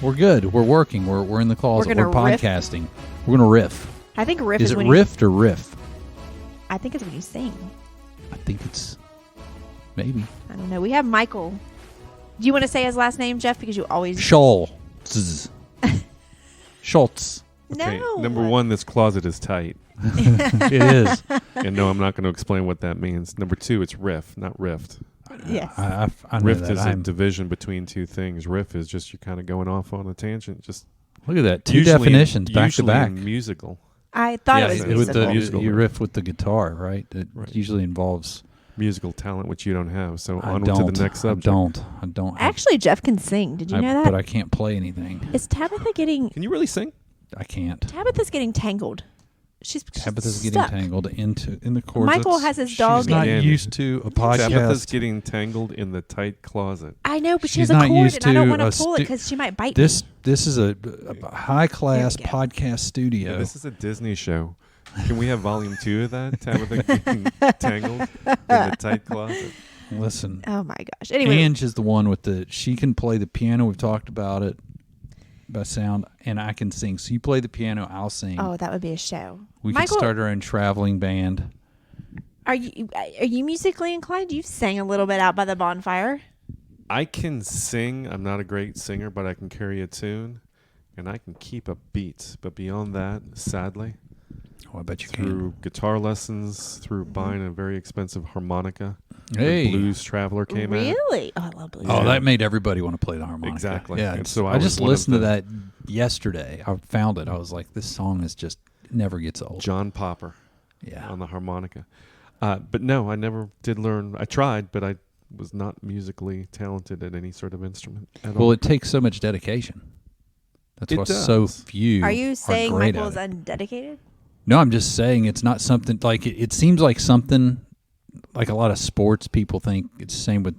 We're good. We're working. We're in the closet. We're podcasting. Riff. We're going to riff. I think riff is it riff or riff? I think it's when you sing. I think it's maybe. I don't know. We have Mychal. Do you want to say his last name, Jeff? Because you always... Schulz. Schulz. Okay, no. Number one, this closet is tight. It is. And no, I'm not going to explain what that means. Number two, it's riff, not rift. Yes. I know rift that. is a division between two things. Riff is just you're kind of going off on a tangent. Just look at that. Two definitions back to back. Musical. I thought it was musical. Musical. You riff with the guitar, right? It usually involves musical talent, which you don't have. So onward to the next subject. I don't. Actually, Jeff can sing. Did you know that? But I can't play anything. Is Tabitha getting... Can you really sing? I can't. Tabitha's getting tangled. Tabitha's stuck. getting tangled in the cords. Mychal has his dog. She's not used to a podcast. Tabitha's getting tangled in the tight closet. I know, but she She's has a not cord, used and I don't to want to a pull it because she might bite This me. is a high class There we go. podcast studio. Yeah, this is a Disney show. Can we have volume 2 of that? Tabitha getting tangled in the tight closet. Listen. Oh my gosh. Anyway, Ange is the one with she can play the piano. We've talked about it by sound, and I can sing. So you play the piano, I'll sing. oh, that would be a show. We Mychal, could start our own traveling band. Are you musically inclined? You sang a little bit out by the bonfire. I can sing. I'm not a great singer, but I can carry a tune, and I can keep a beat. But beyond that, sadly, I bet you through guitar lessons, through buying a very expensive harmonica, Hey. the Blues Traveler came out. Really? Oh, I love blues. Oh, that made everybody want to play the harmonica. Exactly. Yeah. And so I just was one of listened to the- that yesterday. I found it. I was like, this song is just never gets old. John Popper Yeah. on the harmonica. But no, I never did learn. I tried, but I was not musically talented at any sort of instrument at all. Well, it takes so much dedication. That's It why does. so few Are you saying great Michael's at it. undedicated? No, I'm just saying it's not something like it seems like something like a lot of sports people think it's the same with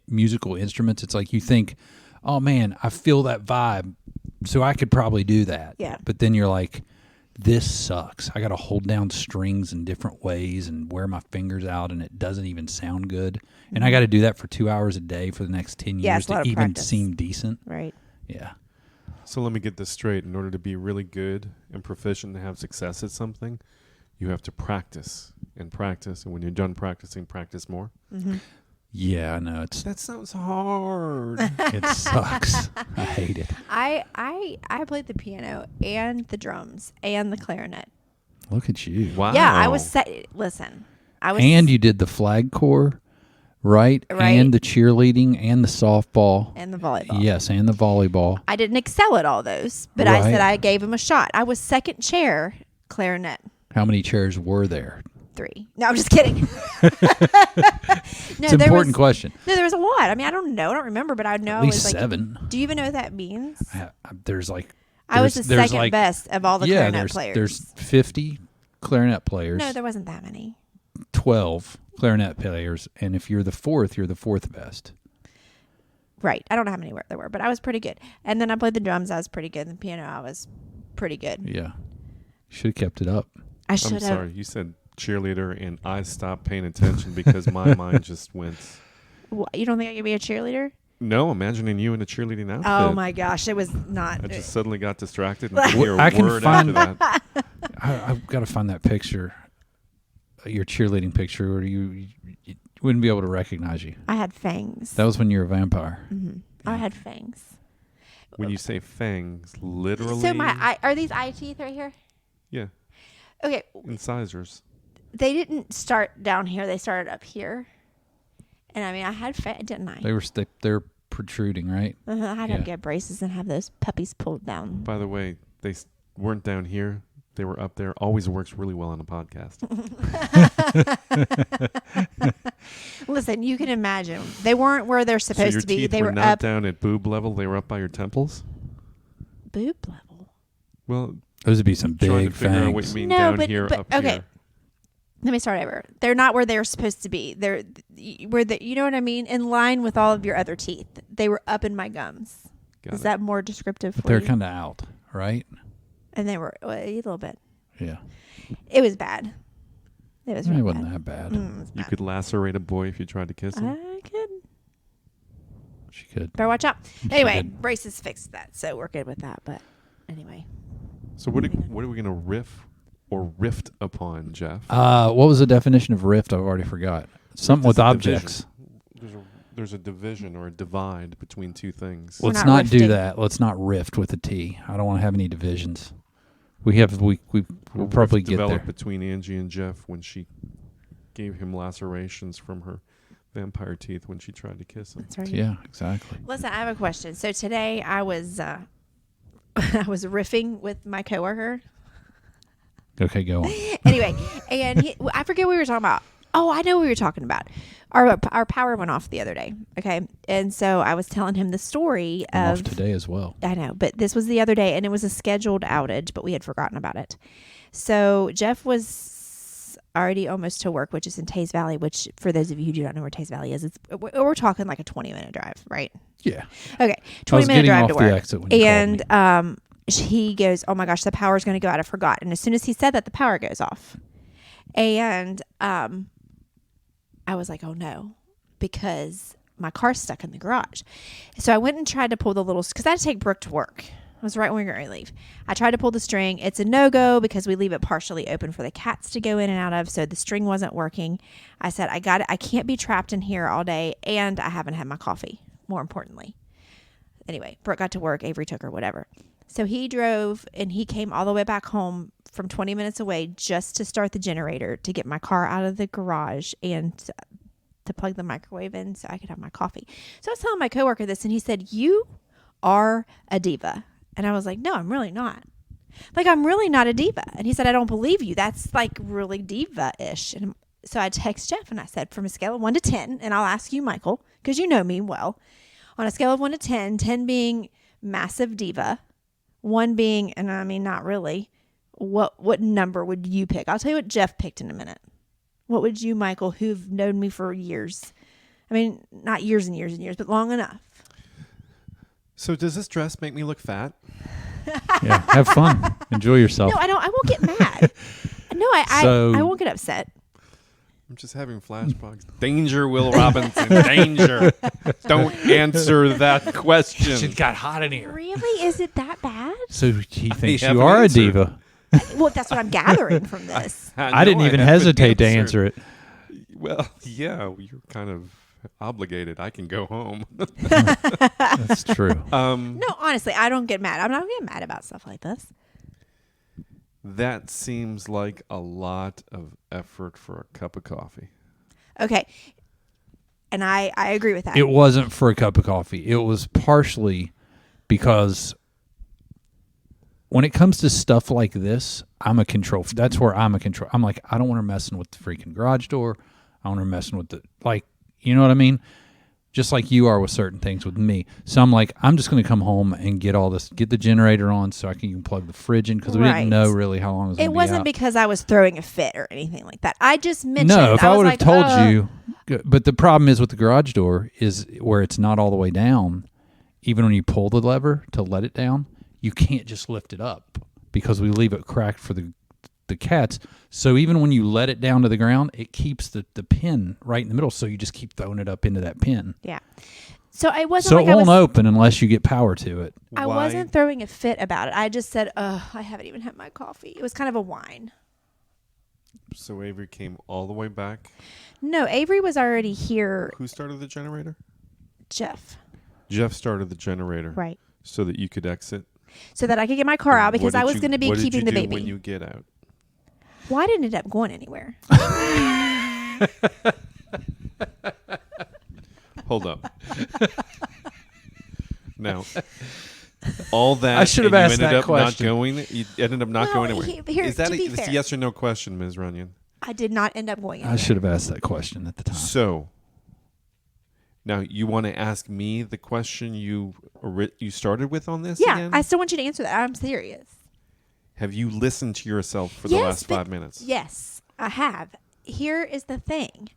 musical instruments. It's like you think, oh man, I feel that vibe, so I could probably do that. Yeah. But then you're like, this sucks. I got to hold down strings in different ways and wear my fingers out, and it doesn't even sound good. And I got to do that for 2 hours a day for the next 10 Yeah, years it's a lot to of even practice. seem decent. Right. Yeah. So let me get this straight. In order to be really good and proficient and have success at something, you have to practice and practice. And when you're done practicing, practice more. Mm-hmm. Yeah, I know. That sounds hard. It sucks. I hate it. I played the piano and the drums and the clarinet. Look at you. Wow. Yeah, I was listen. I was And you did the flag corps, right? Right. And the cheerleading and the softball. and the volleyball. Yes, and the volleyball. I didn't excel at all those, but I said Right. I gave him a shot. I was second chair clarinet. How many chairs were there? 3. No, I'm just kidding. It's an important question. No, there was a lot. I mean, I don't know. I don't remember, but I know At least it was like 7. Do you even know what that means? There's like I was the there's second like- best of all the yeah, clarinet there's players. there's 50 clarinet players. No, there wasn't that many. 12 clarinet players, and if you're the fourth best. Right. I don't know how many there were, but I was pretty good. And then I played the drums. I was pretty good. And the piano, I was pretty good. Yeah. Should have kept it up. I I'm should have. sorry. You said cheerleader, and I stopped paying attention because my mind just went. You don't think I could be a cheerleader? No, imagining you in a cheerleading outfit. Oh my gosh, it was not. I just suddenly got distracted and didn't hear I a can word find- after that. I've got to find that picture, your cheerleading picture, where you wouldn't be able to recognize you. I had fangs. That was when you were a vampire. Mm-hmm. I had fangs. When you say fangs, literally. So are these eye teeth right here? Yeah, Okay, incisors. they didn't start down here. They started up here. And I mean, I had didn't I? They're protruding, right? I had Yeah. to get braces and have those puppies pulled down. By the way, they weren't down here. They were up there. Always works really well on a podcast. Listen, you can imagine they weren't where they're So supposed your to be. teeth They were were not up down at boob level. They were up by your temples. boob level. Well, Those would be some trying to big figure out what you fangs. mean No, down but- here, but- up okay. here. Let me start over. They're not where they're supposed to be. They're where you know what I mean? In line with all of your other teeth. They were up in my gums. Got Is it. that more descriptive for But they're you? kind of out, right? And they were a little bit. Yeah. It was bad. It was It really wasn't bad. that bad. It was You bad. could lacerate a boy if you tried to kiss him. I could. She could. Better watch out. Anyway, did. Braces fixed that, so we're good with that. But anyway, So what are we going to rift upon, Jeff? What was the definition of rift? I've already forgot. Something with There's a objects. There's a division or a divide between two things. We're Let's not not do rifting. that. Let's not rift with a T. I don't want to have any divisions. We'll probably Rift get there. developed between Angie and Jeff when she gave him lacerations from her vampire teeth when she tried to kiss him. that's right. Yeah, exactly. Listen, I have a question. So today I was I was riffing with my coworker. Okay, go on. Anyway, and I forget what we were talking about. Oh, I know what we were talking about. Our power went off the other day. Okay, and so I was telling him the story I'm of off today as well. I know, but this was the other day, and it was a scheduled outage, but we had forgotten about it. So Jeff was already almost to work, which is in Taze Valley. Which, for those of you who do not know where Taze Valley is, we're talking like a 20-minute drive, right? Yeah. Okay, I was 20-minute getting drive off to the work. exit when you called And me. he goes, "Oh my gosh, the power's going to go out. I forgot." And as soon as he said that, the power goes off. And I was like, "Oh no," because my car's stuck in the garage. So I went and tried to pull the little, because I had to take Brooke to work. It was right when we were going to leave. I tried to pull the string. It's a no-go because we leave it partially open for the cats to go in and out of. So the string wasn't working. I said, I got it. I can't be trapped in here all day. And I haven't had my coffee, more importantly. Anyway, Brooke got to work. Avery took her, whatever. So he drove and he came all the way back home from 20 minutes away just to start the generator to get my car out of the garage and to plug the microwave in so I could have my coffee. So I was telling my coworker this, and he said, "You are a diva." And I was like, "No, I'm really not. Like, I'm really not a diva." And he said, "I don't believe you. That's like really diva-ish." And so I text Jeff and I said, from a scale of 1 to 10, and I'll ask you, Mychal, because you know me well, on a scale of 1 to 10, 10 being massive diva, 1 being, and I mean, not really, what number would you pick? I'll tell you what Jeff picked in a minute. What would you, Mychal, who've known me for years? I mean, not years and years and years, but long enough. So does this dress make me look fat? Yeah, have fun. Enjoy yourself. No, I don't. I won't get mad. No, I won't get upset. I'm just having flashbacks. Danger, Will Robinson. Danger. Don't answer that question. got hot in here. Really? Is it that bad? So he thinks have you an are a answer. diva. Well, that's what I'm gathering from this. I didn't know even have an hesitate to answer it. Well, yeah, you're kind of obligated. I can go home. That's true. No, honestly, I don't get mad. I'm not getting mad about stuff like this. That seems like a lot of effort for a cup of coffee. Okay. And I agree with that. It wasn't for a cup of coffee. It was partially because when it comes to stuff like this, I'm a control. That's where I'm a control. I'm like, I don't want her messing with the freaking garage door. I want her messing with the, like, you know what I mean? Just like you are with certain things with me. So I'm like, I'm just going to come home and get all this, get the generator on so I can plug the fridge in because we Right. didn't know really how long it was going It to be wasn't out. because I was throwing a fit or anything like that. I just mentioned. No, if I was would have like, told you, but the problem is with the garage door is where it's not all the way down. Even when you pull the lever to let it down, you can't just lift it up because we leave it cracked for the cats. So even when you let it down to the ground, it keeps the pin right in the middle. So you just keep throwing it up into that pin. Yeah. So I wasn't. So like it I won't was, open unless you get power to it. I Why? wasn't throwing a fit about it. I just said, "Ugh, I haven't even had my coffee." It was kind of a whine. So Avery came all the way back. No, Avery was already here. Who started the generator? Jeff. Jeff started the generator. Right. So that you could exit. So that I could get my car out because What I did was you- going to be what did keeping you the do baby. when you get out? Well, I didn't end up going anywhere. Hold up. Now, all that I should have and you asked ended that up question. Not going. You ended up not Well, going anywhere. here, Is that to be it's a fair. yes or no question, Ms. Runyon? I did not end up going anywhere. I should have asked that question at the time. So, now you want to ask me the question you started with on this? Yeah, again? I still want you to answer that. I'm serious. Have you listened to yourself for the last 5 minutes? Yes, I have. Here is the thing.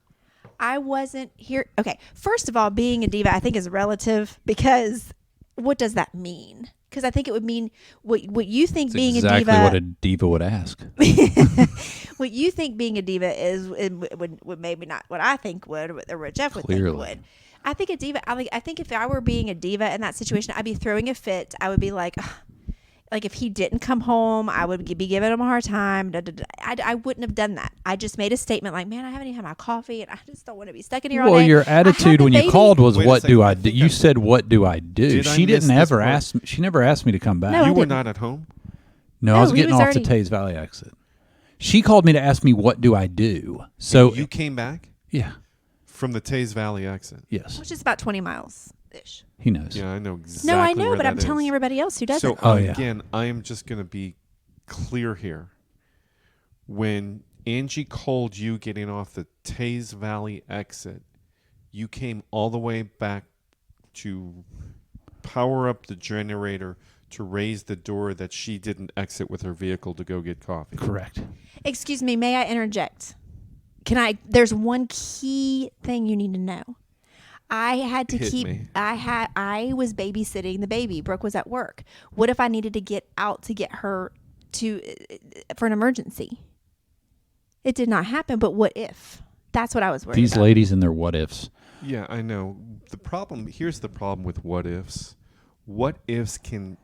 I wasn't here. Okay, first of all, being a diva, I think, is relative because what does that mean? Because I think it would mean what you think It's being exactly a diva. what a diva would ask. What you think being a diva is would maybe not what I think would or what Jeff would Clearly. think would. I think a diva. I think if I were being a diva in that situation, I'd be throwing a fit. I would be like, "Ugh." Like if he didn't come home, I would be giving him a hard time. Da, da, da. I wouldn't have done that. I just made a statement like, man, I haven't even had my coffee, and I just don't want to be stuck in here all Well, day. your attitude when you called was, Wait a "What do second, I I do?" think You said, "What do I do?" Did I She miss didn't this ever part? ask me. She never asked me to come back. No, I You were didn't. not at home? No, I No, was he getting was off the already- Taze Valley exit. She called me to ask me, "What do I do?" So You came back yeah, from the Taze Valley exit. yes, Which is about 20 miles ish. he knows. Yeah, I know exactly. No, I know, where but I'm that telling is. everybody else who doesn't. So Oh, yeah. again, I am just going to be clear here. When Angie called you getting off the Taze Valley exit, you came all the way back to power up the generator to raise the door that she didn't exit with her vehicle to go get coffee. Correct. Excuse me, may I interject? There's one key thing you need to know. I had to Hit keep me. I was babysitting the baby. Brooke was at work. What if I needed to get out to get her to for an emergency? It did not happen, but what if? That's what I was worried These about. ladies and their what ifs. Yeah, I know. Here's the problem with what ifs. What ifs can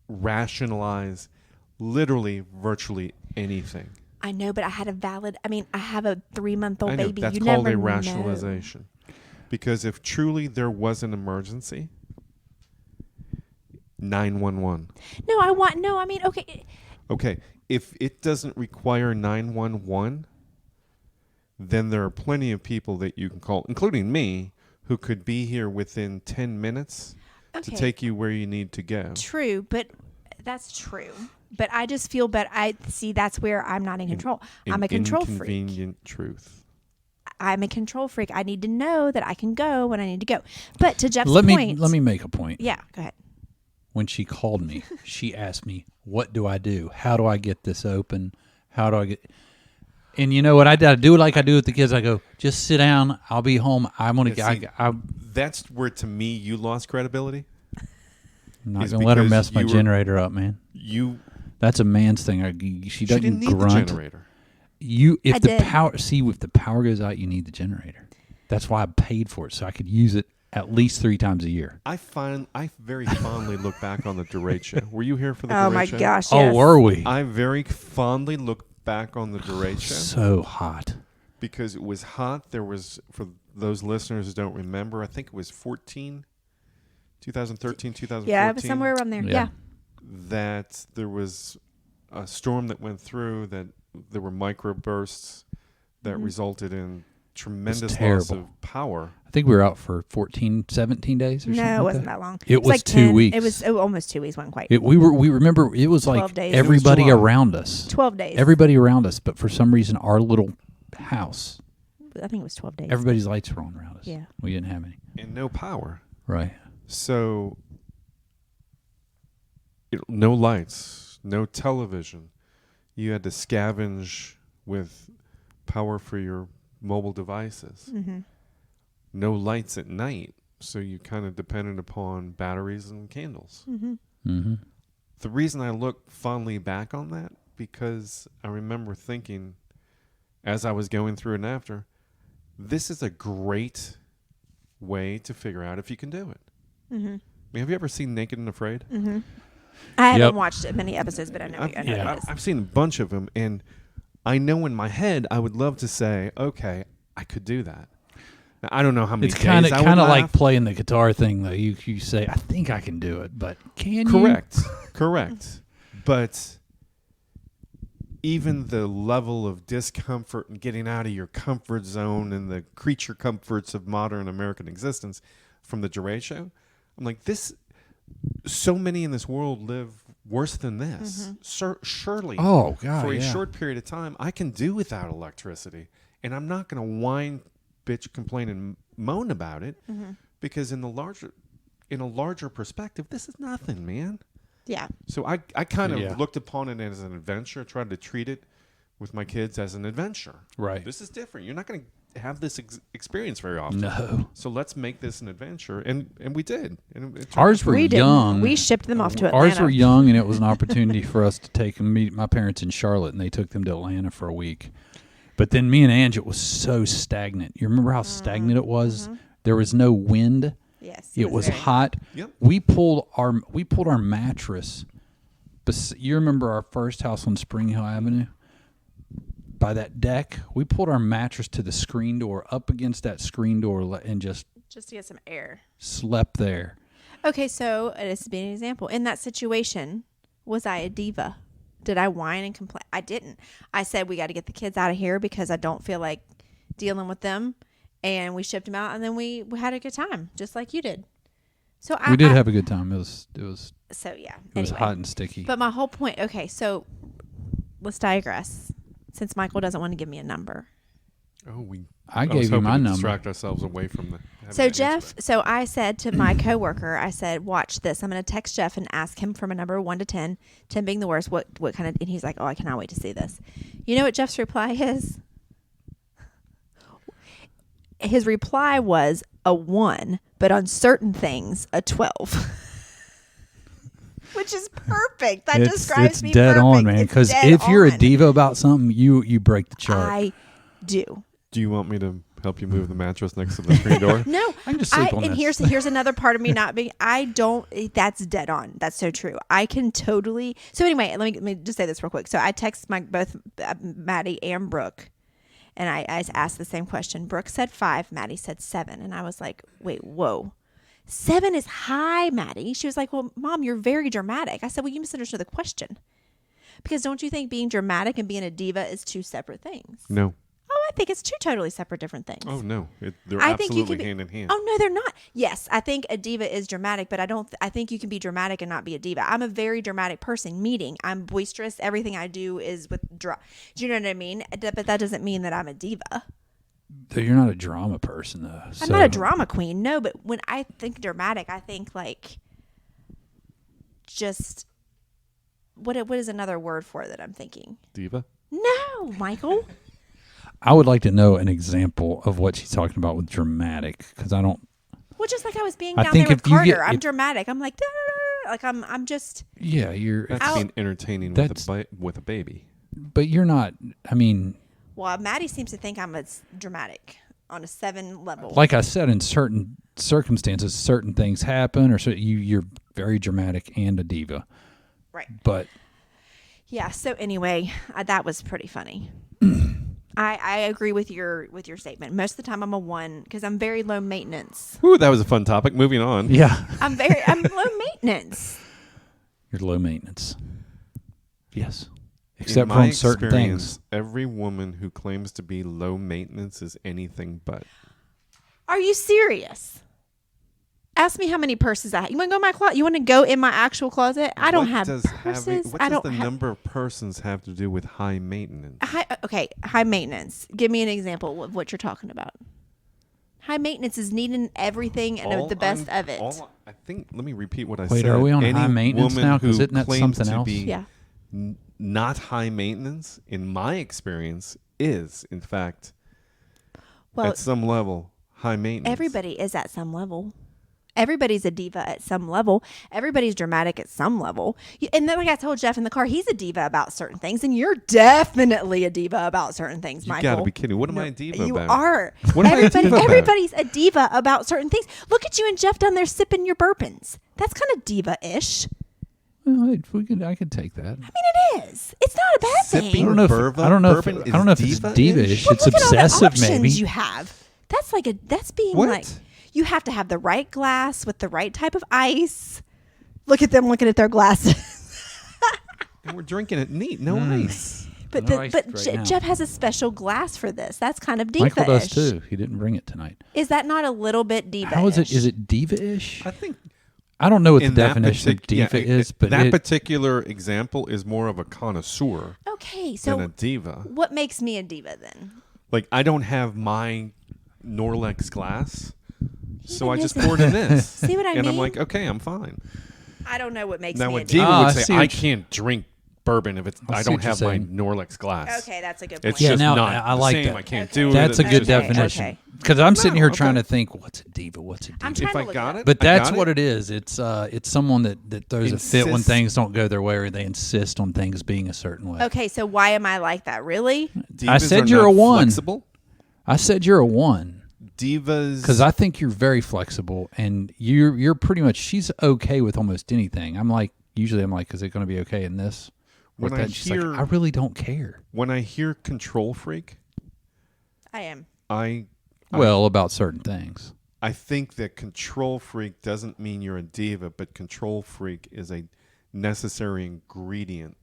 rationalize literally virtually anything. I know, but I had I have a 3-month-old I know, baby. that's You called never a know. rationalization. Because if truly there was an emergency, 911. Okay. Okay, if it doesn't require 911, then there are plenty of people that you can call, including me, who could be here within 10 minutes to Okay. take you where you need to go. True, but that's true. But I just feel that's where I'm not in control. I'm a control freak. Inconvenient truth. I'm a control freak. I need to know that I can go when I need to go. But to Jeff's Let point, me make a point. Yeah, go ahead. When she called me, she asked me, "What do I do? How do I get this open? How do I get?" And you know what I do it like I do with the kids. I go, "Just sit down. I'll be home. I'm gonna. Yeah, see, I'm That's where, to me, you lost credibility. not It's gonna let her because mess my you were- generator up, man. You That's a man's thing. She she doesn't didn't need the grunt. generator. If I the did. if the power goes out, you need the generator. That's why I paid for it, so I could use it at least 3 times a year. I very fondly look back on the Durate show. Were you here for the Oh Durate my show? gosh! Oh, Yes. were we? I very fondly look back on the Durate show So hot. because it was hot. There was, for those listeners who don't remember, I think it was 2013, 2014. Yeah, but somewhere around there. Yeah. Yeah. That there was a storm that went through, that there were microbursts that resulted in tremendous loss terrible. of power. I think we were out for 14, 17 days or something. No, it like wasn't that. that long. It was like 2 10 weeks. It was almost 2 weeks. Wasn't quite. We remember it was 12 like days. everybody It was July. around us. 12 days. Everybody around us, but for some reason our little house, I think it was 12 days. everybody's lights were on around us. Yeah. We didn't have any. And no power. Right. So, no lights, no television. You had to scavenge with power for your mobile devices. Mm-hmm. No lights at night, so you kind of depended upon batteries and candles. Mm-hmm. Mm-hmm. The reason I look fondly back on that, because I remember thinking, as I was going through and after, this is a great way to figure out if you can do it. Mm-hmm. I mean, have you ever seen Naked and Afraid? Mm-hmm. I haven't Yep. watched many episodes, but I know. I know yeah. it is. I've seen a bunch of them, and I know in my head I would love to say, okay, I could do that. Now, I don't know how many It's days kind of I would like laugh. playing the guitar thing though. You say, "I think I can do it," but can you? Correct. But even the level of discomfort and getting out of your comfort zone and the creature comforts of modern American existence from the Duray show, I'm like, so many in this world live worse than this. Surely, Oh God. for a yeah. short period of time, I can do without electricity. And I'm not going to whine, bitch, complain, and moan about it, because in a larger perspective, this is nothing, man. Yeah. So I kind of Yeah. looked upon it as an adventure, tried to treat it with my kids as an adventure. Right. This is different. You're not going to have this experience very often. No. So let's make this an adventure. And we did. And it turned Ours out were We didn't. young. We shipped them off to Atlanta. Ours were young, and it was an opportunity for us to take them meet my parents in Charlotte, and they took them to Atlanta for a week. But then me and Angie, it was so stagnant. You remember how stagnant it was? There was no wind. Yes. It was very hot. Yep. We pulled our mattress. You remember our first house on Spring Hill Avenue? By that deck, we pulled our mattress to the screen door, up against that screen door, and just to get some air. slept there. Okay, so this would be an example. In that situation, was I a diva? Did I whine and complain? I didn't. I said, we got to get the kids out of here because I don't feel like dealing with them. And we shipped them out, and then we had a good time, just like you did. So We did have a good time. It was So, yeah. it was hot and sticky. But my whole point, okay, so let's digress. Since Mychal doesn't want to give me a number. Oh, I was gave you hoping my to number. distract ourselves away from the. having So to Jeff, answer that. so I said to my coworker, I said, watch this. I'm going to text Jeff and ask him from a number 1 to 10, 10 being the worst, what kind of, and he's like, oh, I cannot wait to see this. You know what Jeff's reply is? His reply was a 1, but on certain things, a 12. Which is perfect. That describes it's me dead perfect. on, man. It's Because dead if you're a on. diva about something, you break the chart. I do. Do you want me to help you move the mattress next to the screen door? No, I can just sleep on and this. here's another part of me not being. I don't. That's dead on. That's so true. I can totally. So anyway, let me just say this real quick. So I text both Maddie and Brooke, and I asked the same question. Brooke said 5. Maddie said 7, and I was like, wait, whoa. 7 is high, Maddie. She was like, well, Mom, you're very dramatic. I said, well, you misunderstood the question. Because don't you think being dramatic and being a diva is 2 separate things? No. Oh, I think it's 2 totally separate different things. Oh no, they're I think you absolutely can be, hand in hand. Oh no, they're not. Yes, I think a diva is dramatic, but I don't. I think you can be dramatic and not be a diva. I'm a very dramatic person. Meaning, I'm boisterous. Everything I do is with Do you know what I mean? But that doesn't mean that I'm a diva. You're not a drama person, though. I'm not a drama queen. No, but when I think dramatic, I think like just what is another word for it that I'm thinking? Diva. No, Mychal. I would like to know an example of what she's talking about with dramatic, because I don't. Well, just like I was being I down think there with if you get- Carter, I'm if- dramatic. I'm like, like I'm just. Yeah, you're. That's being entertaining with a baby. But you're not. I mean, Well, Maddie seems to think I'm dramatic on a 7 level. like I said, in certain circumstances, certain things happen, or so you're very dramatic and a diva. Right. But Yeah. So anyway, that was pretty funny. I agree with your statement. Most of the time, I'm a 1 because I'm very low maintenance. Ooh, that was a fun topic. Moving on. yeah, I'm low maintenance. you're low maintenance. Yes, In except for my on certain experience, things. every woman who claims to be low maintenance is anything but. Are you serious? Ask me how many purses I have. You want to go in my closet? You want to go in my actual closet? I don't have purses. What does the number of persons have to do with high maintenance? High maintenance. Give me an example of what you're talking about. High maintenance is needing everything and the best of it. I think. Let me repeat what I Wait, said. are we on Any high maintenance woman now? 'Cause who isn't that claims something to else? be Yeah. Not high maintenance, in my experience, is in fact Well, at some level high maintenance. everybody is at some level. Everybody's a diva at some level. Everybody's dramatic at some level. And then, like I told Jeff in the car, he's a diva about certain things, and you're definitely a diva about certain things, You Mychal. gotta be kidding! What am I a diva You about? are. What am I a diva about? Everybody's a diva about certain things. Look at you and Jeff down there sipping your bourbons. That's kind of diva-ish. Well, I could take that. I mean, it is. It's not a bad Sipping I thing. don't know if Bourbon- I don't know bourbon if I don't know if is it's diva-ish? diva-ish. Well, It's look at all the obsessive, options maybe. you have. That's that's being What? like, you have to have the right glass with the right type of ice. Look at them looking at their glasses. And we're drinking it neat, no ice. But No ice right now. Jeff has a special glass for this. That's kind of diva-ish. Mychal does too. He didn't bring it tonight. Is that not a little bit diva-ish? How is it? Is it diva-ish? I think I don't know what the in that definition of diva is, but that it, particular example is more of a connoisseur Okay, than so a diva. what makes me a diva then? Like I don't have my Norlex glass, so I Even just isn't- poured in this. See what I and mean? I'm like, okay, I'm fine. I don't know what makes Now me a a diva. diva Ah, I would see say, what I you- can't drink bourbon if I I see don't what you're have my saying. Norlex glass. Okay, that's a good point. It's Yeah, just now, not I the like same. that. I can't Okay. do it. that's a It's good just- Okay, definition. okay. Because I'm sitting here okay. trying to think, what's a diva? What's a diva? I'm trying If to I look got it it, up. But I that's got what it. it is. It's someone that throws a fit when Insists. things don't go their way, or they insist on things being a certain way. Okay, so why am I like that? Really? Divas I said are you're not a 1. Flexible. I said you're a 1. divas. Because I think you're very flexible, and you're pretty much. She's okay with almost anything. I'm like, is it going to be okay in this? When With I that? She's like, hear- I really don't care. when I hear control freak, I am. Well, about certain things. I think that control freak doesn't mean you're a diva, but control freak is a necessary ingredient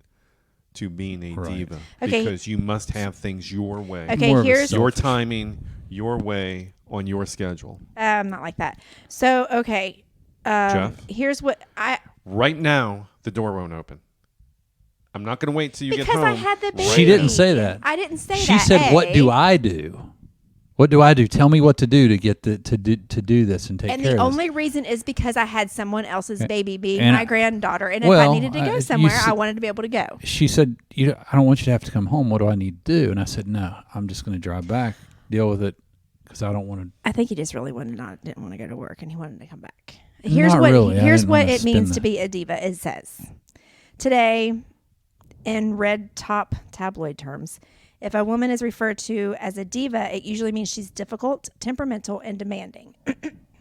to being a Right. diva. Okay. Because you must have things your way. Okay, More of a here's Your selfish. timing, your way, on your schedule. not like that. So okay, Jeff? here's what Right now, the door won't open. I'm not going to wait till you get because home. I had the baby. She didn't say that. I didn't say She that. said, "What A. do I do? What do I do? Tell me what to do to get to do this and take And care the of this." only reason is because I had someone else's baby being and my granddaughter, and if well, I needed to go you somewhere, I said- wanted to be able to go. She said, I don't want you to have to come home. What do I need to do?" And I said, "No, I'm just going to drive back, deal with it, because I don't want to." I think he just really didn't want to go to work, and he wanted to come back. Here's Not what really. I here's didn't what wanna it spin means that. to be a diva. It says today, in red top tabloid terms, if a woman is referred to as a diva, it usually means she's difficult, temperamental, and demanding.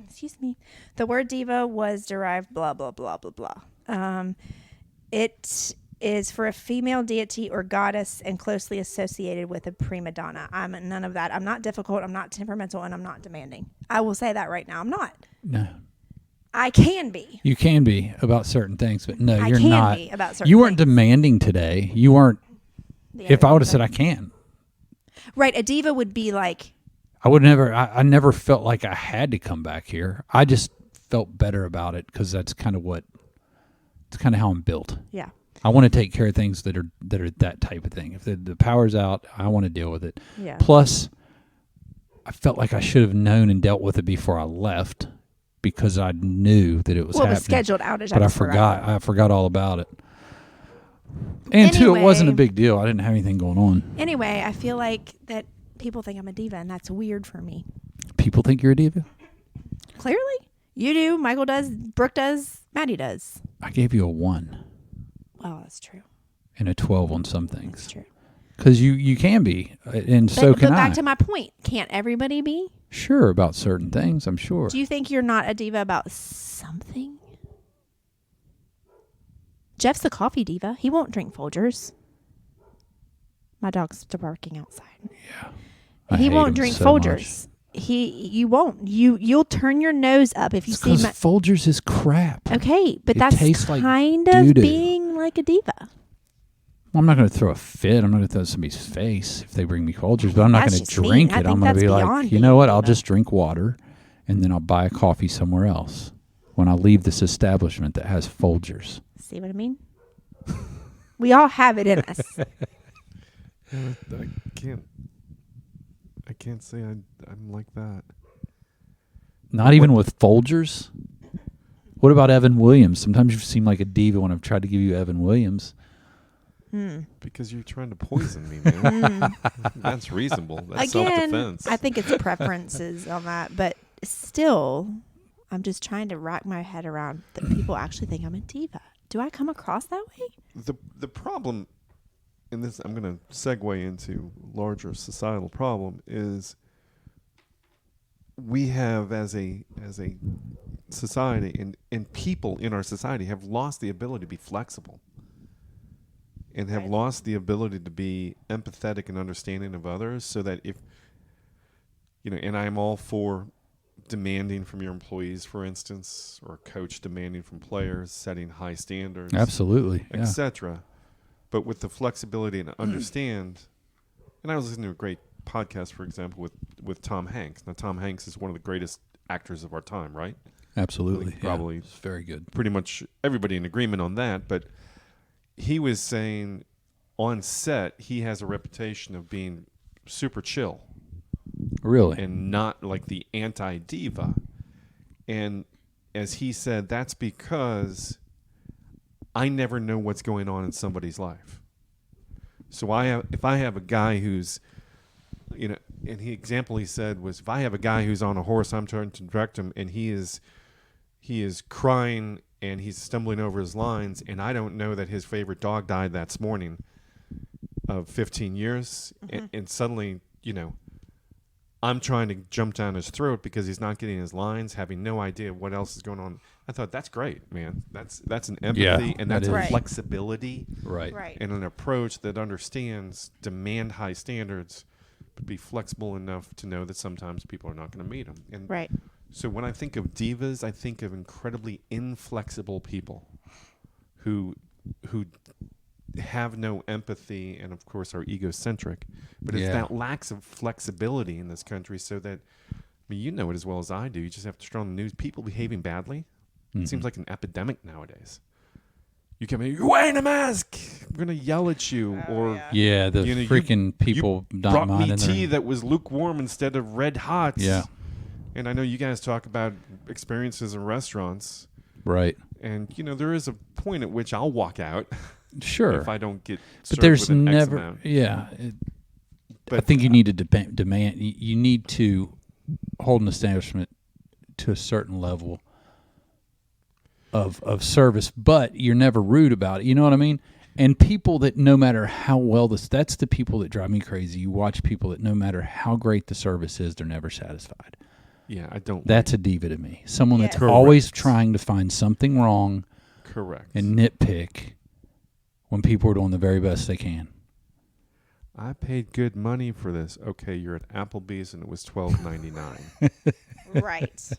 Excuse me. The word diva was derived blah blah blah blah blah. It is for a female deity or goddess and closely associated with a prima donna. I'm none of that. I'm not difficult. I'm not temperamental, and I'm not demanding. I will say that right now. I'm not. No, I can be. you can be about certain things, but no, I you're can not. be about certain You weren't things. demanding today. You weren't. The If other I would have diva. said I can, Right, a diva would be like, I would never. I never felt like I had to come back here. I just felt better about it because that's kind of how I'm built. yeah. I want to take care of things that are that type of thing. If the power's out, I want to deal with it. Yeah. Plus, I felt like I should have known and dealt with it before I left because I knew that it was Well, it happening. was scheduled outage. But I just forgot. I forgot all about it. And two, it wasn't a Anyway. big deal. I didn't have anything going on. Anyway, I feel like that people think I'm a diva, and that's weird for me. People think you're a diva. Clearly, you do. Michael does. Brooke does. Maddie does. I gave you a 1 Well, that's true. and a 12 on some That's things true. because you can be, and so But can back I. to my point. Can't everybody be? Sure, about certain things, I'm sure. Do you think you're not a diva about something? Jeff's the coffee diva. He won't drink Folgers. My dog's still barking outside. I He hate won't them drink so much. Folgers. You won't. You'll turn your nose up if you see Because my. Folgers is crap. Okay, but It that's tastes like kind of doo-doo. being like a diva. Well, I'm not going to throw a fit. I'm not going to throw somebody's face if they bring me Folgers, but I'm not That's going to just mean. drink I it. think I'm going to that's be like, beyond you know being what? a I'll diva. just drink water, and then I'll buy a coffee somewhere else when I leave this establishment that has Folgers. See what I mean? We all have it in us. I can't say I'm like that. Not even with Folgers? What about Evan Williams? Sometimes you seem like a diva when I've tried to give you Evan Williams. Because you're trying to poison me, man. That's reasonable. That's self-defense. I think it's preferences on that, but still, I'm just trying to wrap my head around that people actually think I'm a diva. Do I come across that way? The problem, and this I'm going to segue into larger societal problem, is we have as a society and people in our society have lost the ability to be flexible and have Right. lost the ability to be empathetic and understanding of others, so that if and I'm all for demanding from your employees, for instance, or a coach demanding from players, setting high standards, Absolutely. Yeah. etc. But with the flexibility to understand, and I was listening to a great podcast, for example, with Tom Hanks. Now, Tom Hanks is one of the greatest actors of our time, right? Absolutely. I think yeah. probably It's very good. pretty much everybody in agreement on that. But he was saying on set, he has a reputation of being super chill Really? and not like the anti-diva. And as he said, that's because I never know what's going on in somebody's life. So if I have a guy who's, and the example he said was, if I have a guy who's on a horse, I'm trying to direct him, and he is crying and he's stumbling over his lines, and I don't know that his favorite dog died that morning of 15 years, and suddenly, I'm trying to jump down his throat because he's not getting his lines, having no idea what else is going on. I thought that's great, man. That's an empathy Yeah, and that's that a is. flexibility Right. Right. and an approach that understands demand high standards, but be flexible enough to know that sometimes people are not going to meet them. And Right. so when I think of divas, I think of incredibly inflexible people who have no empathy and of course are egocentric. But it's Yeah. that lack of flexibility in this country so that you know it as well as I do. You just have to turn on the news. People behaving badly. It seems like an epidemic nowadays. You come in, you're wearing a mask. I'm gonna yell at you, or Yeah, the you know, freaking people you not brought me minding tea their... that was lukewarm instead of red hot. Yeah. And I know you guys talk about experiences in restaurants, Right. and there is a point at which I'll walk out Sure. if I don't get But served there's with an X never... amount. Yeah. I But think you need to demand... You need to hold an establishment to a certain level of service, but you're never rude about it. You know what I mean? And people that no matter how well that's the people that drive me crazy. You watch people that no matter how great the service is, they're never satisfied. yeah, I don't. That's a diva to me. Someone Yes. that's Correct. always trying to find something wrong correct. and nitpick when people are doing the very best they can. I paid good money for this. Okay, you're at Applebee's and it was $12.99. Right.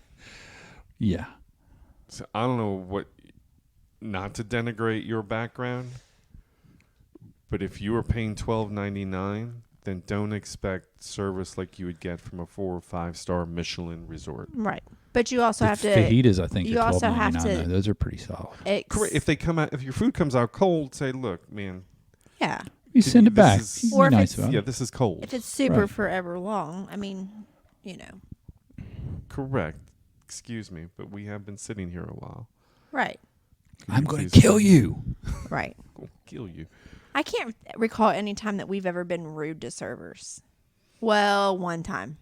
Yeah. So I don't know what. Not to denigrate your background, but if you were paying $12.99, then don't expect service like you would get from a 4 or 5 star Michelin resort. Right. But you also have to. Fajitas, I think, you are also have $12.99. to- Those are pretty solid. Correct. If they come out, if your food comes out cold, say, "Look, man, Yeah. You send it this back. is- You be Or if nice it's- about yeah, it. this is cold." If it's super Right. forever long, I mean, Correct. Excuse me, but we have been sitting here a while. Right. Could I'm you going to please- kill you. Right. I'll kill you. I can't recall any time that we've ever been rude to servers. Well, one time.